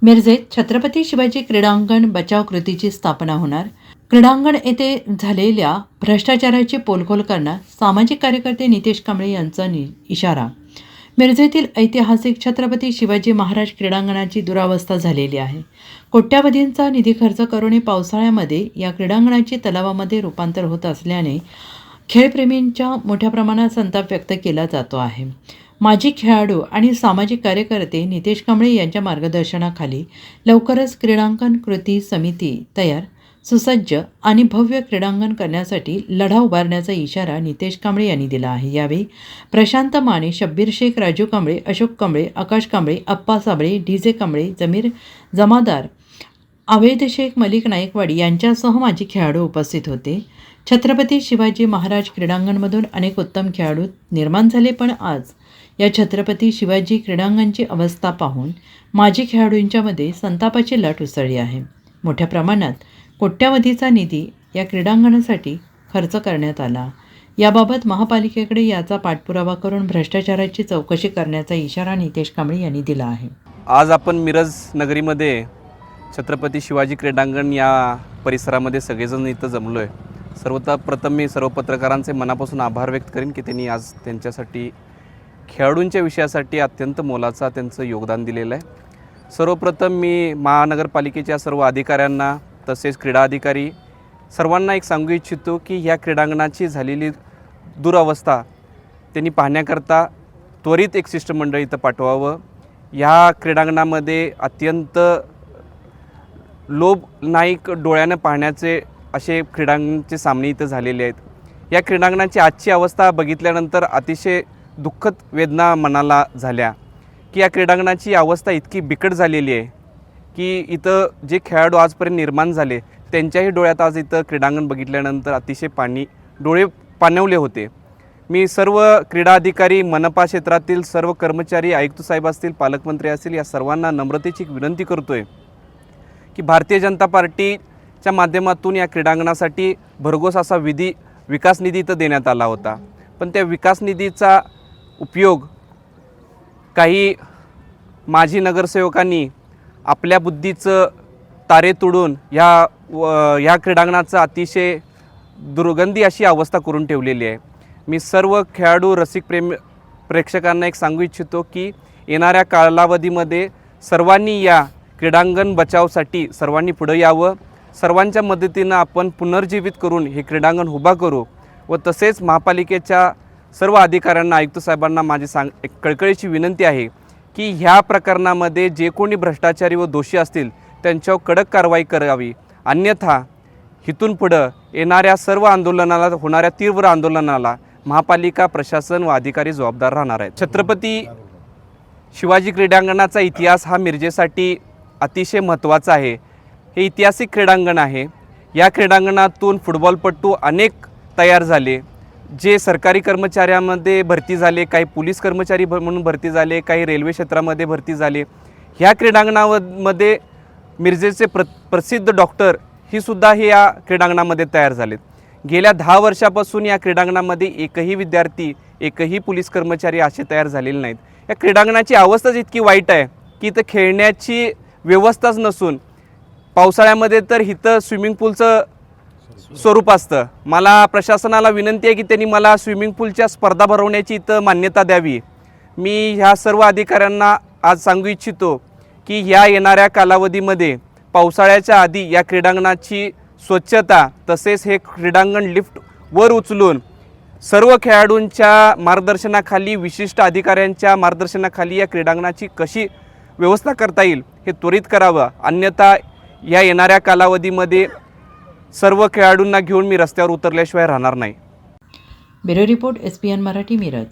मिरजेत छत्रपती शिवाजी क्रीडांगण बचाव कृतीची स्थापना होणार. क्रीडांगण येथे झालेल्या भ्रष्टाचाराची पोलखोल करण्यास सामाजिक कार्यकर्ते नितेश कांबळे यांचा इशारा. मिरजेतील ऐतिहासिक छत्रपती शिवाजी महाराज क्रीडांगणाची दुरावस्था झालेली आहे. कोट्यावधींचा निधी खर्च करूनही पावसाळ्यामध्ये या क्रीडांगणाची तलावामध्ये रूपांतर होत असल्याने खेळप्रेमींच्या मोठ्या प्रमाणात संताप व्यक्त केला जातो आहे. माजी खेळाडू आणि सामाजिक कार्यकर्ते नितेश कांबळे यांच्या मार्गदर्शनाखाली लवकरच क्रीडांगण कृती समिती तयार, सुसज्ज आणि भव्य क्रीडांगण करण्यासाठी लढा उभारण्याचा इशारा नितेश कांबळे यांनी दिला आहे. यावेळी प्रशांत माने, शब्बीर शेख, राजू कांबळे, अशोक कांबळे, आकाश कांबळे, अप्पा साबळे, डीजे कांबळे, जमीर जमादार, अवैध शेख, मलिक नाईकवाडी यांच्यासह माजी खेळाडू उपस्थित होते. छत्रपती शिवाजी महाराज क्रीडांगणमधून अनेक उत्तम खेळाडू निर्माण झाले, पण आज या छत्रपती शिवाजी क्रीडांगणची अवस्था पाहून माजी खेळाडूंच्यामध्ये संतापाची लाट उसळली आहे. मोठ्या प्रमाणात कोट्यावधीचा निधी या क्रीडांगणासाठी खर्च करण्यात आला. याबाबत महापालिकेकडे याचा पाठपुरावा करून भ्रष्टाचाराची चौकशी करण्याचा इशारा नितेश कांबळे यांनी दिला आहे. आज आपण मिरज नगरीमध्ये छत्रपती शिवाजी क्रीडांगण या परिसरामध्ये सगळेजण इथं जमलो आहे. सर्वप्रथम मी सर्व पत्रकारांचे मनापासून आभार व्यक्त करीन की त्यांनी आज त्यांच्यासाठी खेळाडूंच्या विषयासाठी अत्यंत मोलाचा त्यांचं योगदान दिलेलं आहे. सर्वप्रथम मी महानगरपालिकेच्या सर्व अधिकाऱ्यांना तसेच क्रीडा अधिकारी सर्वांना एक सांगू इच्छितो की ह्या क्रीडांगणाची झालेली दुरावस्था त्यांनी पाहण्याकरता त्वरित एक शिष्टमंडळ इथं पाठवावं. ह्या क्रीडांगणामध्ये अत्यंत लोभ नाईक डोळ्यानं पाहण्याचे असे क्रीडांगणाचे सामने इथं झालेले आहेत. या क्रीडांगणाची आजची अवस्था बघितल्यानंतर अतिशय दुःखद वेदना मनाला झाल्या की या क्रीडांगणाची अवस्था इतकी बिकट झालेली आहे की इथं जे खेळाडू आजपर्यंत निर्माण झाले त्यांच्याही डोळ्यात आज इथं क्रीडांगण बघितल्यानंतर अतिशय डोळे पाणवले होते. मी सर्व क्रीडा अधिकारी, मनपा क्षेत्रातील सर्व कर्मचारी, आयुक्त साहेब असतील, पालकमंत्री असतील, या सर्वांना नम्रतेची विनंती करतो आहे की भारतीय जनता पार्टीच्या माध्यमातून या क्रीडांगणासाठी भरघोस असा विकास निधी इथं देण्यात आला होता, पण त्या विकास निधीचा उपयोग काही माजी नगरसेवकांनी आपल्या बुद्धीचं तारे तोडून ह्या क्रीडांगणाचं अतिशय दुर्गंधी अशी अवस्था करून ठेवलेली आहे. मी सर्व खेळाडू रसिक प्रेक्षकांना एक सांगू इच्छितो की येणाऱ्या कालावधीमध्ये सर्वांनी या क्रीडांगण बचावसाठी सर्वांनी पुढे यावं. सर्वांच्या मदतीनं आपण पुनर्जीवित करून हे क्रीडांगण उभा करू व तसेच महापालिकेच्या सर्व अधिकाऱ्यांना, आयुक्त साहेबांना माझी एक कळकळीची विनंती आहे की ह्या प्रकरणामध्ये जे कोणी भ्रष्टाचारी व दोषी असतील त्यांच्यावर कडक कारवाई करावी. अन्यथा इथून पुढं येणाऱ्या सर्व आंदोलनाला, होणाऱ्या तीव्र आंदोलनाला महापालिका, प्रशासन व अधिकारी जबाबदार राहणार आहेत. छत्रपती शिवाजी क्रीडांगणाचा इतिहास हा मिरजेसाठी अतिशय महत्त्वाचा आहे. हे ऐतिहासिक क्रीडांगण आहे. या क्रीडांगणातून फुटबॉलपटू अनेक तयार झाले, जे सरकारी कर्मचाऱ्यांमध्ये भरती झाले, काही पोलीस कर्मचारी म्हणून भरती झाले, काही रेल्वे क्षेत्रामध्ये भरती झाले. ह्या क्रीडांगणामध्ये मिरजेचे प्रसिद्ध डॉक्टर ही सुद्धा हे या क्रीडांगणामध्ये तयार झालेत. गेल्या 10 वर्षापासून या क्रीडांगणामध्ये एकही विद्यार्थी, एकही पोलीस कर्मचारी असे तयार झालेले नाहीत. या क्रीडांगणाची अवस्थाच इतकी वाईट आहे की इथं खेळण्याची व्यवस्थाच नसून पावसाळ्यामध्ये तर इथं स्विमिंग पूलचं स्वरूप असतं. मला प्रशासनाला विनंती आहे की त्यांनी मला स्विमिंग पूलच्या स्पर्धा भरवण्याची इथं मान्यता द्यावी. मी ह्या सर्व अधिकाऱ्यांना आज सांगू इच्छितो की ह्या येणाऱ्या कालावधीमध्ये पावसाळ्याच्या आधी या क्रीडांगणाची स्वच्छता तसेच हे क्रीडांगण लिफ्ट वर उचलून सर्व खेळाडूंच्या मार्गदर्शनाखाली, विशिष्ट अधिकाऱ्यांच्या मार्गदर्शनाखाली या क्रीडांगणाची कशी व्यवस्था करता येईल हे त्वरित करावं. अन्यथा या येणाऱ्या कालावधीमध्ये सर्व खेळाडूंना घेऊन मी रस्त्यावर उतरल्याशिवाय राहणार नाही. Bureau report, SPN Marathi, Miraj.